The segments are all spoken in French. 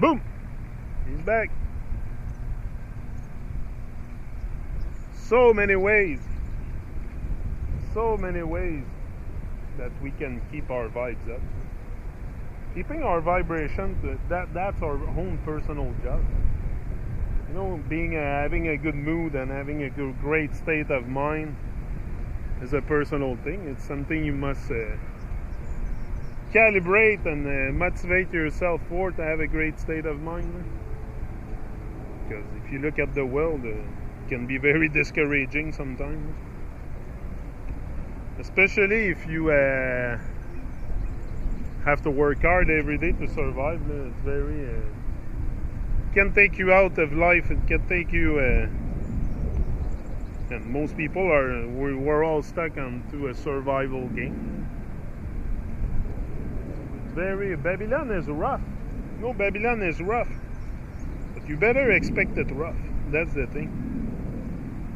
Boom! He's back. So many ways that we can keep our vibes up. Keeping our vibration, that's our own personal job. You know, having a good mood and having a great state of mind is a personal thing. It's something you must calibrate and motivate yourself for to have a great state of mind. Because if you look at the world, it can be very discouraging sometimes. Especially if you have to work hard every day to survive. It's very... it can take you out of life. It can take you... and most people we're all stuck onto a survival game. Babylon is rough. No, Babylon is rough. But you better expect it rough. That's the thing.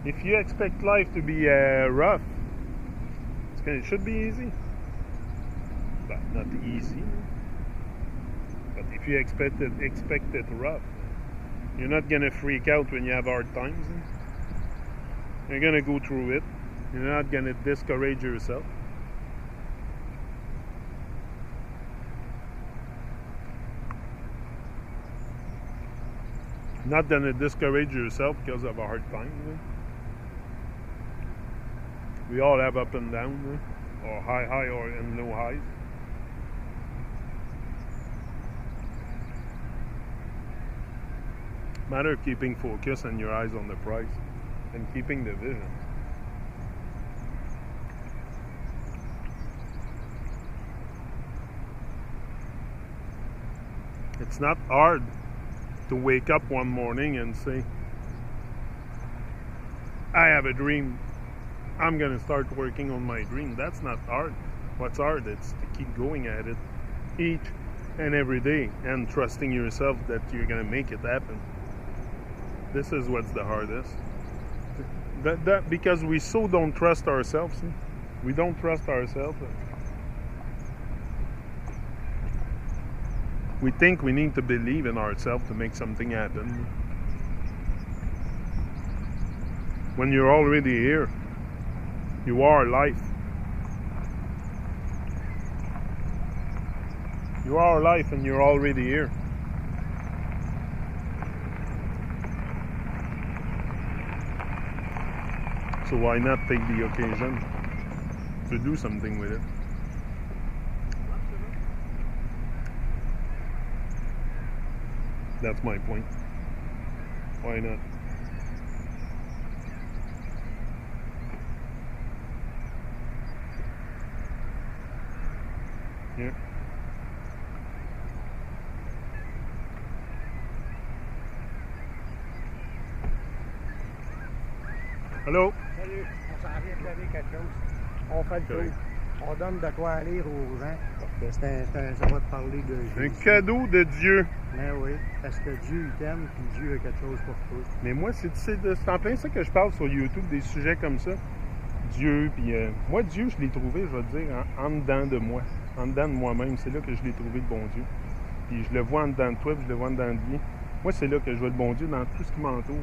If you expect life to be rough, it should be easy. But not easy. But if you expect it rough, you're not gonna freak out when you have hard times. You're gonna go through it. You're not gonna discourage yourself. Not gonna discourage yourself because of a hard time. We all have up and down, or high and low highs. Matter of keeping focus and your eyes on the prize and keeping the vision. It's not hard to wake up one morning and say, I have a dream. I'm going to start working on my dream. That's not hard. What's hard? It's to keep going at it each and every day and trusting yourself that you're going to make it happen. This is what's the hardest. Because we so don't trust ourselves. We don't trust ourselves. We think we need to believe in ourselves to make something happen. When you're already here, you are life. You are life and you're already here. So why not take the occasion to do something with it? That's my point. Why not? Yeah. Allô? Salut, on s'en vient de donner quelque chose. On fait le tour. On donne de quoi lire aux gens. Ça va te parler de Jésus. Un cadeau de Dieu. Mais oui, parce que Dieu il t'aime, puis Dieu a quelque chose pour toi. Mais moi, c'est en plein ça que je parle sur YouTube, des sujets comme ça. Dieu, puis moi, Dieu, je l'ai trouvé, je vais te dire, en dedans de moi. En dedans de moi-même, c'est là que je l'ai trouvé, le bon Dieu. Puis je le vois en dedans de toi, puis je le vois en dedans de lui. Moi, c'est là que je vois le bon Dieu dans tout ce qui m'entoure.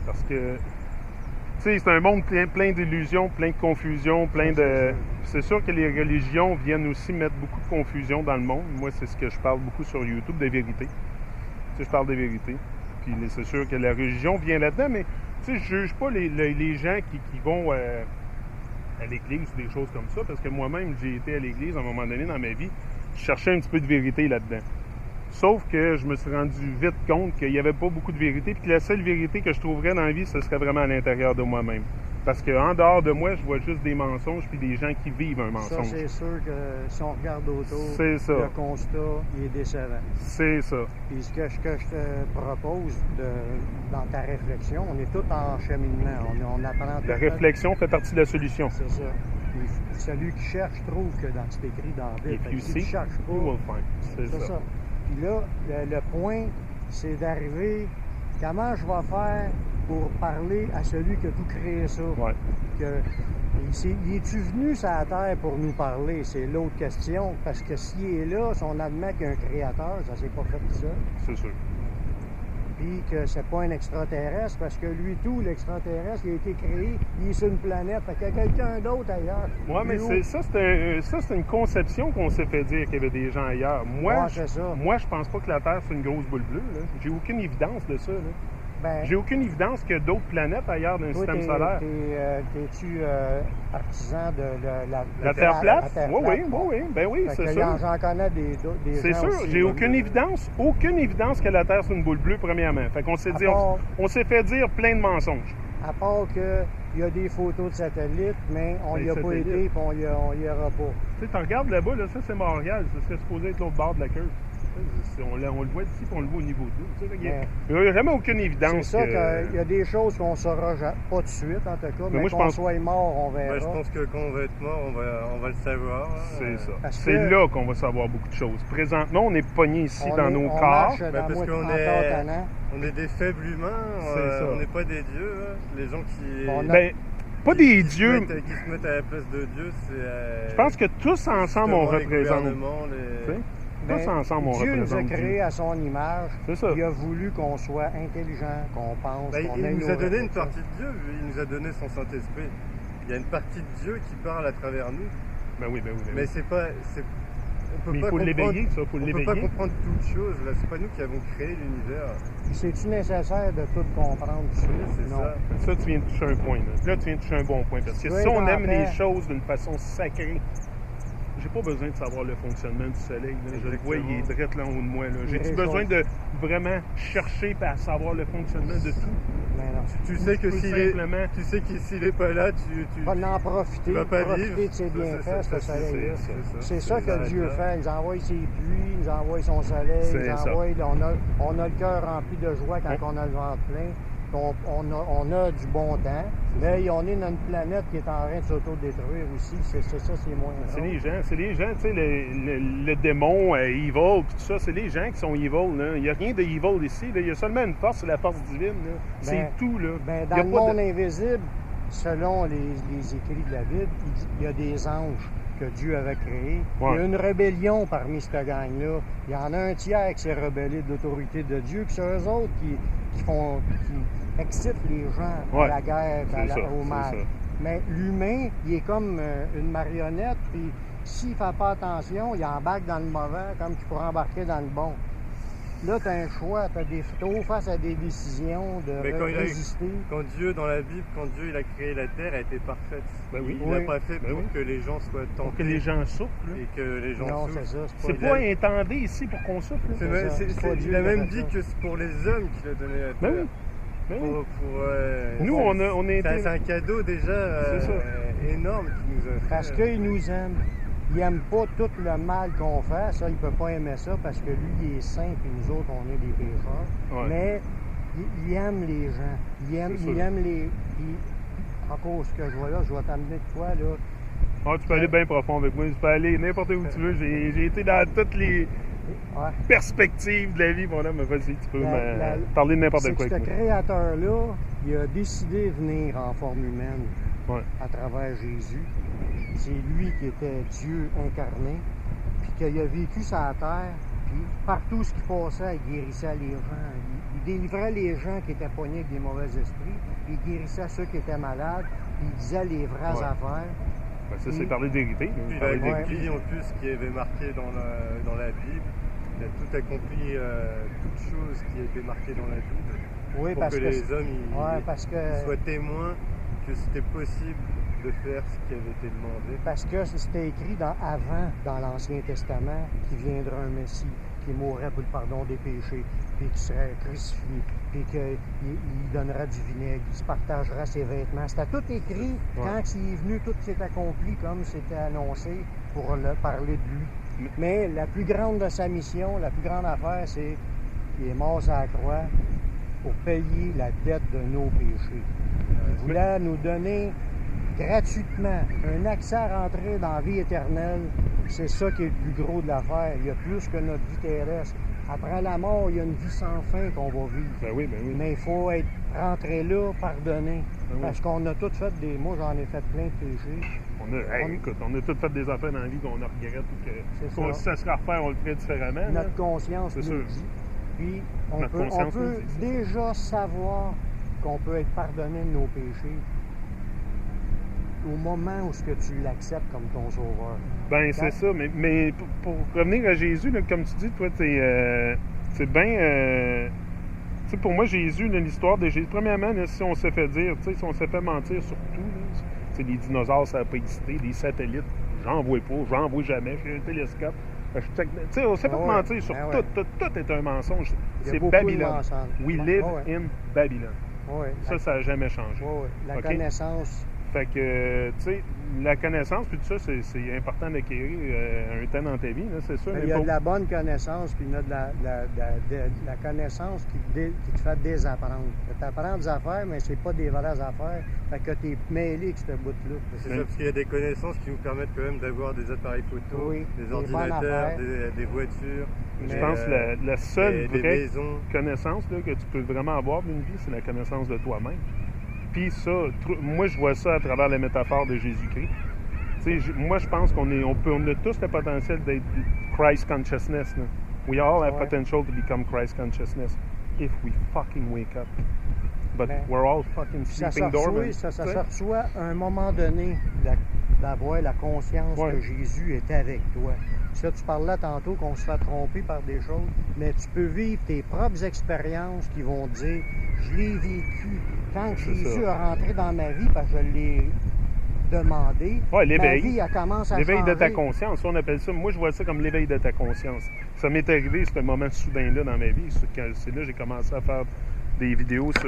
Parce que, tu sais, c'est un monde plein d'illusions, plein de confusion, plein de... C'est sûr que les religions viennent aussi mettre beaucoup de confusion dans le monde. Moi, c'est ce que je parle beaucoup sur YouTube, des vérités. Tu sais, je parle des vérités. Puis c'est sûr que la religion vient là-dedans, mais tu sais, je juge pas les gens qui vont à l'église ou des choses comme ça, parce que moi-même, j'ai été à l'église à un moment donné dans ma vie, je cherchais un petit peu de vérité là-dedans. Sauf que je me suis rendu vite compte qu'il n'y avait pas beaucoup de vérité, puis que la seule vérité que je trouverais dans la vie, ce serait vraiment à l'intérieur de moi-même. Parce qu'en dehors de moi, je vois juste des mensonges, puis des gens qui vivent un mensonge. Ça, c'est sûr que si on regarde autour, c'est ça. Le constat, il est décevant. C'est ça. Puis ce que je te propose dans ta réflexion, on est tous en cheminement, on apprend tout. La réflexion fait partie de la solution. C'est ça. Puis celui qui cherche trouve que c'est écrit dans la Bible. If you si seek, tu cherches pas, you will find. C'est ça. Puis là, le point, c'est d'arriver, comment je vais faire pour parler à celui qui a tout créé ça, Ouais. Il est-tu venu sur la Terre pour nous parler? C'est l'autre question. Parce que s'il est là, si on admet qu'il y a un créateur, ça s'est pas fait tout seul. C'est sûr. Puis que c'est pas un extraterrestre, parce que lui tout, l'extraterrestre, il a été créé, il est sur une planète, fait qu'il y a quelqu'un d'autre ailleurs. Oui, mais c'est une conception qu'on s'est fait dire qu'il y avait des gens ailleurs. Moi, je pense pas que la Terre, c'est une grosse boule bleue. Là. J'ai aucune évidence de ça. Là. J'ai aucune évidence qu'il y a d'autres planètes ailleurs dans le système solaire. T'es-tu artisan de la Terre plate? Oui, ben oui, c'est sûr. J'en connais des c'est gens sûr, aussi, j'ai aucune évidence que la Terre, c'est une boule bleue, premièrement. Fait qu'on s'est dit, on s'est fait dire plein de mensonges. À part qu'il y a des photos de satellites, mais on n'y a pas été, puis on n'y aura pas. Tu sais, tu regardes là-bas, là, ça c'est Montréal, ça serait supposé être l'autre bord de la curve. On le voit d'ici, puis on le voit au niveau de nous. Il n'y a vraiment aucune évidence. C'est ça qu'il y a des choses qu'on ne saura pas tout de suite, en tout cas, mais qu'on soit mort, on verra. Je pense que quand on va être mort, on va le savoir. C'est ça. C'est là qu'on va savoir beaucoup de choses. Présentement, on est pognés ici dans nos corps. Parce qu'on est des faibles humains, on n'est pas des dieux. Les gens qui... pas des dieux. Qui se mettent à la place de Dieu, c'est... Je pense que tous ensemble, on représente. Tous ensemble, on Dieu représente. nous a créés à son image. C'est ça. Il a voulu qu'on soit intelligent, qu'on pense, qu'on il nous a donné une partie de Dieu. Il nous a donné son Saint-Esprit. Il y a une partie de Dieu qui parle à travers nous. Ben oui. Mais c'est pas... Mais il faut l'éveiller, ça. On ne peut pas comprendre toutes choses. Là, c'est pas nous qui avons créé l'univers. C'est-tu nécessaire de tout comprendre tout de suite? Non. Ça, tu viens de toucher un point. Là, tu viens de toucher un bon point. Parce que si on aime les choses d'une façon sacrée, j'ai pas besoin de savoir le fonctionnement du soleil. Là. Je le vois, il est direct là en haut de moi. J'ai-tu besoin de vraiment chercher à savoir le fonctionnement de tout? Tu sais que s'il n'est pas là, tu vas en profiter. Tu vas pas profiter vivre. de ses bienfaits, ce soleil-là. C'est ça que Dieu fait. Il nous envoie ses pluies, il nous envoie son soleil, on a le cœur rempli de joie quand on a le ventre plein. On a du bon temps, mais on est dans une planète qui est en train de s'auto-détruire aussi. C'est ça, c'est moins. C'est les gens, tu sais, le démon, evil, puis tout ça, c'est les gens qui sont evil. Là. Il n'y a rien de evil ici. Là. Il y a seulement une force, c'est la force divine. C'est tout. Là. Dans le monde invisible, selon les écrits de la Bible, il y a des anges que Dieu avait créés. Ouais. Il y a une rébellion parmi cette gang-là. Il y en a un tiers qui s'est rebellé de l'autorité de Dieu, puis c'est eux autres qui excitent les gens à la guerre, au mal. Mais l'humain, il est comme une marionnette, puis s'il ne fait pas attention, il embarque dans le mauvais comme qu'il pourrait embarquer dans le bon. Là, tu as un choix, tu as face à des décisions de résister. Quand Dieu, dans la Bible, quand Dieu il a créé la terre, elle était parfaite. Il l'a pas fait pour que les gens soient tentés. Pour que les gens souffrent. Et que les gens souffrent. C'est pas intendé ici pour qu'on souffre. Il a même dit que c'est pour les hommes qu'il a donné la terre. Nous, on est. C'est un cadeau déjà énorme qu'il nous a fait. Parce qu'il nous aime. Il n'aime pas tout le mal qu'on fait. Ça, il ne peut pas aimer ça parce que lui, il est saint et nous autres, on est des pécheurs. Ouais. Mais il aime les gens. Il aime les... encore ce que je vois là, je vais t'amener de quoi, là. Tu peux aller bien profond avec moi. Tu peux aller n'importe où tu veux. J'ai été dans toutes les perspectives de la vie. Mon homme, vas-y, tu peux me parler de n'importe quoi. Ce créateur-là, il a décidé de venir en forme humaine à travers Jésus. C'est lui qui était Dieu incarné, puis qu'il a vécu sur la terre, puis partout ce qui passait, il guérissait les gens. Il délivrait les gens qui étaient pognés avec des mauvais esprits, il guérissait ceux qui étaient malades, puis il disait les vraies affaires. Ça, c'est parler de vérité. Puis il a accompli en plus ce qui avait marqué dans la Bible. Il a tout accompli, toutes choses qui étaient marquées dans la Bible. Oui, pour que les hommes soient témoins que c'était possible de faire ce qui avait été demandé. Parce que c'était écrit avant, dans l'Ancien Testament, qu'il viendra un Messie, qui mourrait pour le pardon des péchés, puis qui serait crucifié, puis qu'il donnerait du vinaigre, qu'il se partagera ses vêtements. C'était tout écrit. Quand il est venu, tout s'est accompli comme c'était annoncé pour parler de lui. Mais la plus grande de sa mission, la plus grande affaire, c'est qu'il est mort sur la croix pour payer la dette de nos péchés. Il voulait nous donner gratuitement un accès à rentrer dans la vie éternelle. C'est ça qui est le plus gros de l'affaire. Il y a plus que notre vie terrestre. Après la mort, il y a une vie sans fin qu'on va vivre. Ben oui. Mais il faut être rentré là, pardonné. oui. Parce qu'on a tous fait des... Moi, j'en ai fait plein de péchés. Écoute, on a tous fait des affaires dans la vie qu'on regrette ou C'est que ça. si ça serait à refaire, on le ferait différemment. là. Notre conscience C'est nous sûr. dit. Puis, on Notre peut conscience nous dit, c'est déjà savoir qu'on peut être pardonné de nos péchés au moment où ce que tu l'acceptes comme ton sauveur. Ben, c'est ça. Mais pour revenir à Jésus, là, comme tu dis, toi, c'est bien... tu sais, pour moi, Jésus, là, l'histoire de Jésus, premièrement, là, si on s'est fait dire, tu sais, si on s'est fait mentir sur tout, là, tu sais, les dinosaures, ça n'a pas existé, les satellites, j'en vois pas, j'en vois jamais, j'ai un télescope. Tu sais, on s'est fait mentir sur ah tout, ouais. tout est un mensonge. Il y a C'est beaucoup de Babylone. mensonges. We live Ouais. in Babylon. Ouais, Ça n'a jamais changé. ouais. La OK? connaissance. Fait que, tu sais, la connaissance, puis tout ça, c'est important d'acquérir un temps dans ta vie, là, c'est sûr. Il y a de la bonne connaissance, puis il y a de la connaissance qui te fait désapprendre. Tu apprends des affaires, mais c'est pas des vraies affaires. Fait que tu es mêlé avec ce bout-là. C'est ça, parce qu'il y a des connaissances qui nous permettent quand même d'avoir des appareils photo, Oui, des des ordinateurs, bonnes affaires. des voitures. Je mais, pense que la seule des vraie maisons. connaissance là, que tu peux vraiment avoir d'une vie, c'est la connaissance de toi-même. Puis ça, moi, je vois ça à travers la métaphore de Jésus-Christ. Tu sais, moi, je pense qu'on a tous le potentiel d'être Christ consciousness. Là. We all have Ouais. potential to become Christ consciousness if we fucking wake up. But Mais we're all fucking Ça se sleeping dormant. reçoit, ça tu sais. se reçoit à un moment donné d'avoir la conscience Ouais. que Jésus est avec toi. Ça, tu parlais tantôt qu'on se fait tromper par des choses, mais tu peux vivre tes propres expériences qui vont te dire « Je l'ai vécu. Quand C'est Jésus ça. a rentré dans ma vie, parce que je l'ai demandé, Ouais, ma l'éveil. vie, elle commence à L'éveil changer. de ta conscience, on appelle ça. Moi, je vois ça comme l'éveil de ta conscience. Ça m'est arrivé, ce moment soudain-là dans ma vie. C'est là que j'ai commencé à faire des vidéos sur